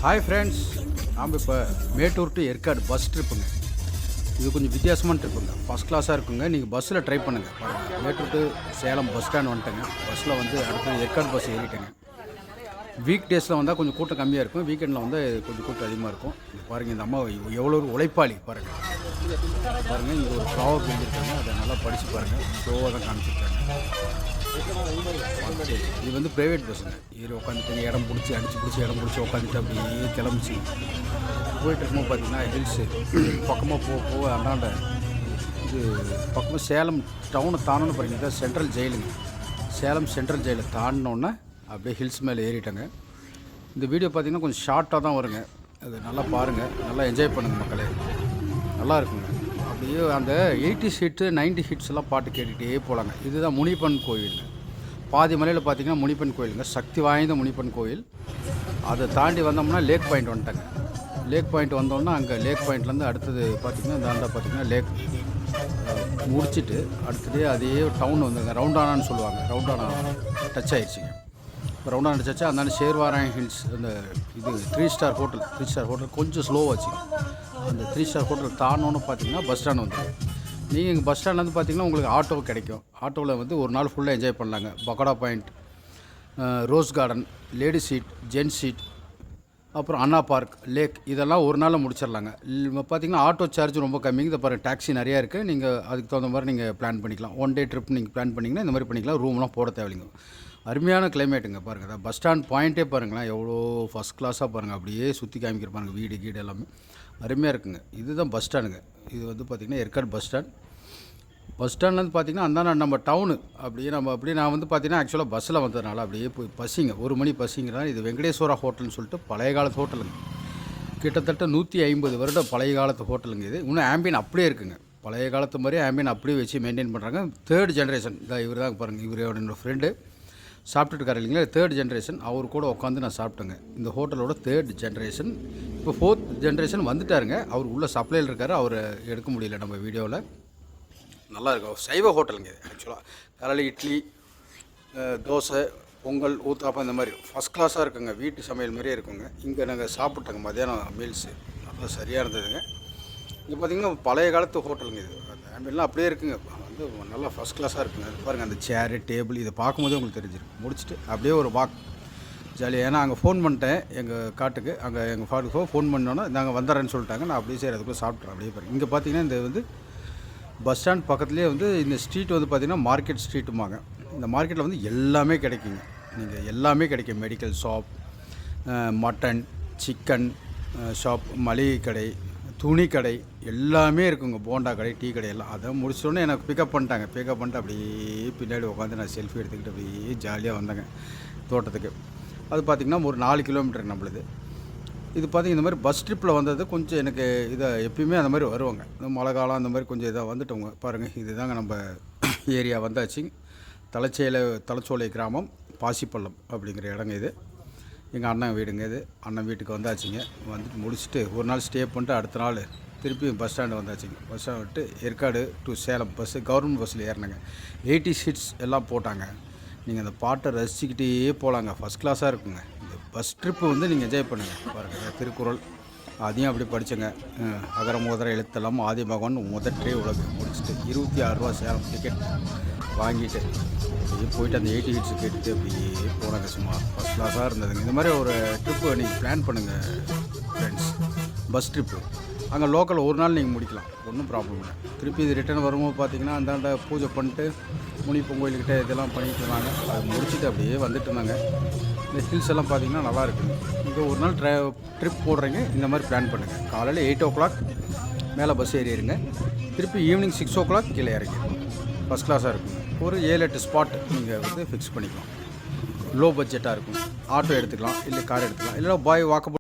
Hi friends, நாம் இப்போ Mettur to Yercaud bus ட்ரிப்புங்க. இது கொஞ்சம் வித்தியாசமான ட்ரிப்புங்க. ஃபஸ்ட் கிளாஸாக இருக்குங்க. நீங்கள் பஸ்ஸில் ட்ரை பண்ணுங்கள். பாருங்கள், Mettur to Salem bus stand வந்துட்டேங்க. பஸ்ஸில் வந்து அடுத்து ஏற்காடு பஸ் ஏறிட்டேங்க. வீக் டேஸில் வந்தால் கொஞ்சம் கூட்டம் கம்மியாக இருக்கும். வீக்கெண்டில் வந்து கொஞ்சம் கூட்டம் அதிகமாக இருக்கும். பாருங்கள், இந்த அம்மா எவ்வளோ ஒரு உழைப்பாளி பாருங்கள். இங்கே ஒரு ஃப்ளவர் இருக்காங்க, அதை நல்லா படித்து பாருங்கள். ஸ்லோவாக தான் காமிச்சிருக்காங்க. இது வந்து ப்ரைவேட் பஸ்ஸுங்க. இது உட்காந்துட்டு இடம் பிடிச்சி இடம் பிடிச்சி உட்காந்துட்டு அப்படியே கிளம்பிச்சு போயிட்டு இருக்கும்போது பார்த்தீங்கன்னா ஹில்ஸு பக்கமாக போக அந்தாண்ட இது பக்கமாக சேலம் டவுனை தாண்டணும் பாருங்க. இதான் சென்ட்ரல் ஜெயிலுங்க. சேலம் சென்ட்ரல் ஜெயிலை தாண்டினோன்னே அப்படியே ஹில்ஸ் மேலே ஏறிட்டாங்க. இந்த வீடியோ பார்த்திங்கன்னா கொஞ்சம் ஷார்ட்டாக தான் வருங்க. அது நல்லா பாருங்கள், நல்லா என்ஜாய் பண்ணுங்கள் மக்களே. நல்லா இருக்குங்க. அப்படியே அந்த 80 ஹிட்டு 90 ஹிட்ஸ் எல்லாம் பாட்டு கேட்டுகிட்டே போகலாங்க. இதுதான் முனிப்பன் கோயில். பாதி மலையில் பார்த்திங்கன்னா முனிப்பன் கோயிலுங்க. சக்தி வாய்ந்த முனிப்பன் கோயில். அதை தாண்டி வந்தோம்னா லேக் பாயிண்ட் வந்துட்டாங்க. லேக் பாயிண்ட் வந்தோம்னா அங்கே லேக் பாயிண்ட்லேருந்து அடுத்தது பார்த்திங்கன்னா இந்த பார்த்திங்கன்னா லேக் முடிச்சுட்டு அடுத்ததே அதே டவுன் வந்துங்க. ரவுண்டானான்னு சொல்லுவாங்க. ரவுண்டானா டச் ஆகிடுச்சிங்க. இப்போ ரவுண்டானா டச் ஆச்சு. அந்த ஷேர்வாராயன் ஹில்ஸ் அந்த இது 3 ஸ்டார் ஹோட்டல் கொஞ்சம் ஸ்லோவாச்சு. அந்த 3 ஸ்டார் ஹோட்டல் தாண்டோன்னு பார்த்தீங்கன்னா பஸ் ஸ்டாண்ட் வந்துடும். நீங்கள் இங்கே பஸ் ஸ்டாண்ட்லேருந்து பார்த்தீங்கன்னா உங்களுக்கு ஆட்டோ கிடைக்கும். ஆட்டோவில் வந்து ஒரு நாள் ஃபுல்லாக என்ஜாய் பண்ணலாங்க. Pakoda point, Rose Garden, lady seat, gents seat, அப்புறம் அண்ணா பார்க், லேக், இதெல்லாம் ஒரு நாளில் முடிச்சிடலாங்க. பார்த்தீங்கன்னா ஆட்டோ சார்ஜ் ரொம்ப கம்மிங்க. இதை பாருங்கள், டாக்ஸி நிறையா இருக்குது. நீங்கள் அதுக்கு தகுந்த மாதிரி நீங்கள் பிளான் பண்ணிக்கலாம். 1 டே ட்ரிப் நீங்கள் பிளான் பண்ணிங்கன்னா இந்த மாதிரி பண்ணிக்கலாம். ரூம்லாம் போட தேவையில்லைங்க. அருமையான கிளைமேட்டுங்க. பாருங்கள், அதான் பஸ் ஸ்டாண்ட் பாயிண்ட்டே பாருங்களேன், எவ்வளோ ஃபஸ்ட் கிளாஸாக பாருங்கள். அப்படியே சுற்றி காமிக்கிறப்பாருங்க, வீடு எல்லாமே அருமையாக இருக்குங்க. இதுதான் பஸ் ஸ்டாண்டுங்க. இது வந்து பார்த்திங்கன்னா ஏற்காடு பஸ் ஸ்டாண்ட்லேருந்து பார்த்திங்கன்னா அந்த நம்ம டவுனு அப்படியே நான் வந்து பார்த்திங்கன்னா ஆக்சுவலாக பஸ்ஸில் வந்ததுனால அப்படியே போய் பசிங்க 1 மணி பசிங்கிறனால. இது வெங்கடேஸ்வரா ஹோட்டல்னு சொல்லிட்டு பழைய காலத்து ஹோட்டலுங்க. கிட்டத்தட்ட 150 வருடம் பழைய காலத்து ஹோட்டலுங்க. இது இன்னும் ஆம்பியன் அப்படியே இருக்குங்க. பழைய காலத்து மாதிரியே ஆம்பியன் அப்படியே வச்சு மெயின்டைன் பண்ணுறாங்க. 3rd ஜென்ரேஷன் தான் இவர் தான் பாருங்கள். இவர் என்னோடய ஃப்ரெண்டு சாப்பிட்டுட்டு இருக்காரு இல்லைங்களா. 3rd generation. அவர் கூட உட்காந்து நான் சாப்பிட்டேங்க. இந்த ஹோட்டலோட 3rd ஜென்ரேஷன். இப்போ 4th ஜென்ரேஷன் வந்துட்டாருங்க. அவர் உள்ள சப்ளையில் இருக்கார். அவர் எடுக்க முடியல நம்ம வீடியோவில். நல்லா இருக்கும். சைவ ஹோட்டலுங்க இது. ஆக்சுவலாக காலையில் இட்லி, தோசை, பொங்கல், ஊத்தாப்பம் இந்த மாதிரி ஃபஸ்ட் கிளாஸாக இருக்குங்க. வீட்டு சமையல் மாதிரியே இருக்குங்க. இங்கே நாங்கள் சாப்பிட்டோங்க மத்தியானம் மீல்ஸு. நல்லா சரியாக இருந்ததுங்க. இங்கே பார்த்திங்கன்னா பழைய காலத்து ஹோட்டலுங்க இது. அந்த ஆம்பியன்லாம் அப்படியே இருக்குங்க. வந்து நல்லா ஃபஸ்ட் கிளாஸாக இருக்குங்க. அது பாருங்கள், அந்த சேரு, டேபிள் இதை பார்க்கும்போதே உங்களுக்கு தெரிஞ்சிருக்கு. முடிச்சுட்டு அப்படியே ஒரு வாக் ஜாலியாக. ஏன்னா அங்கே ஃபோன் பண்ணிட்டேன் எங்கள் காட்டுக்கு. அங்கே எங்கள் ஃபாட்டுக்கு ஃபோன் பண்ணோன்னா நாங்கள் வந்துடுறேன்னு சொல்லிட்டாங்க. நான் அப்படியே சரி அதுக்குள்ளே சாப்பிட்றேன். அப்படியே பாருங்கள். இங்கே பார்த்தீங்கன்னா இந்த வந்து பஸ் ஸ்டாண்ட் பக்கத்துலேயே வந்து இந்த ஸ்ட்ரீட் வந்து பார்த்திங்கன்னா மார்க்கெட் ஸ்ட்ரீட்டுமாங்க. இந்த மார்க்கெட்டில் வந்து எல்லாமே கிடைக்குங்க. நீங்கள் எல்லாமே கிடைக்கும். Medical shop, mutton, chicken shop, மளிகை கடை, துணி கடை எல்லாமே இருக்குங்க. போண்டா கடை, டீ கடை எல்லாம். அதை முடிச்சோடனே எனக்கு பிக்கப் பண்ணிட்டு அப்படியே பின்னாடி உட்காந்து நான் செல்ஃபி எடுத்துக்கிட்டு அப்படியே ஜாலியாக வந்தேங்க தோட்டத்துக்கு. அது பார்த்திங்கன்னா ஒரு 4 கிலோமீட்டர் நம்மளுது. இது பார்த்திங்க இந்த மாதிரி பஸ் ட்ரிப்பில் வந்தது கொஞ்சம் எனக்கு இதை எப்பயுமே அந்த மாதிரி வருவாங்க. இந்த மழை காலம் அந்த மாதிரி கொஞ்சம் இதாக வந்துட்டவங்க. பாருங்கள், இது தாங்க நம்ம ஏரியா வந்தாச்சு. தலைச்சோலை கிராமம், பாசிப்பள்ளம் அப்படிங்கிற இடங்க இது. எங்கள் அண்ணன் வீடுங்க இது. அண்ணன் வீட்டுக்கு வந்தாச்சுங்க. வந்துட்டு முடிச்சுட்டு ஒரு நாள் ஸ்டே பண்ணிட்டு அடுத்த நாள் திருப்பி பஸ் ஸ்டாண்டு வந்தாச்சுங்க. பஸ் ஸ்டாண்ட் விட்டு Yercaud to Salem bus government பஸ்ஸில் ஏறினாங்க. 80 சீட்ஸ் எல்லாம் போட்டாங்க. நீங்கள் அந்த பாட்டை ரசிச்சுக்கிட்டே போகலாங்க. ஃபஸ்ட் கிளாஸாக இருக்குங்க. இந்த பஸ் ட்ரிப்பு வந்து நீங்கள் என்ஜாய் பண்ணுங்கள். பாருங்கள், திருக்குறள் அதையும் அப்படி படித்தேங்க. அகர முதல எழுத்தெல்லாம் ஆதி பகவான் முதற்றே உலகு முடிச்சுட்டு 26 ரூபா சேலம் டிக்கெட் வாங்கிட்டு அப்படியே போயிட்டு அந்த 80 ஹிட்ஸ் கேட்டுட்டு அப்படியே போனாங்க. சும்மா ஃபஸ்ட் கிளாஸாக இருந்ததுங்க. இந்த மாதிரி ஒரு ட்ரிப்பு நீங்கள் பிளான் பண்ணுங்கள் ஃப்ரெண்ட்ஸ். பஸ் ட்ரிப்பு அங்கே லோக்கல் ஒரு நாள் நீங்கள் முடிக்கலாம். ஒன்றும் ப்ராப்ளம் இல்லை. திருப்பி இது ரிட்டர்ன் வரும்போது பார்த்திங்கன்னா அந்தாண்ட பூஜை பண்ணிட்டு முனிப்பன் கோயில்கிட்ட இதெல்லாம் பண்ணிட்டு இருந்தாங்க. அதை முடிச்சுட்டு அப்படியே வந்துட்டு இருந்தாங்க. இந்த ஹில்ஸ் எல்லாம் பார்த்திங்கன்னா நல்லா இருக்குங்க. இங்கே ஒரு நாள் ட்ரிப் போடுறீங்க, இந்த மாதிரி பிளான் பண்ணுங்கள். காலையில் 8 o'clock மேலே பஸ் ஏறிடுங்க. திருப்பி ஈவினிங் 6 o'clock கீழே இறங்கி ஃபஸ்ட் கிளாஸாக இருக்குங்க. ஒரு 7-8 ஸ்பாட் நீங்கள் வந்து ஃபிக்ஸ் பண்ணிக்கலாம். லோ பட்ஜெட்டாக இருக்கும். ஆட்டோ எடுத்துக்கலாம், இல்லை கார் எடுத்துக்கலாம், இல்லைனா வாக்கபிள்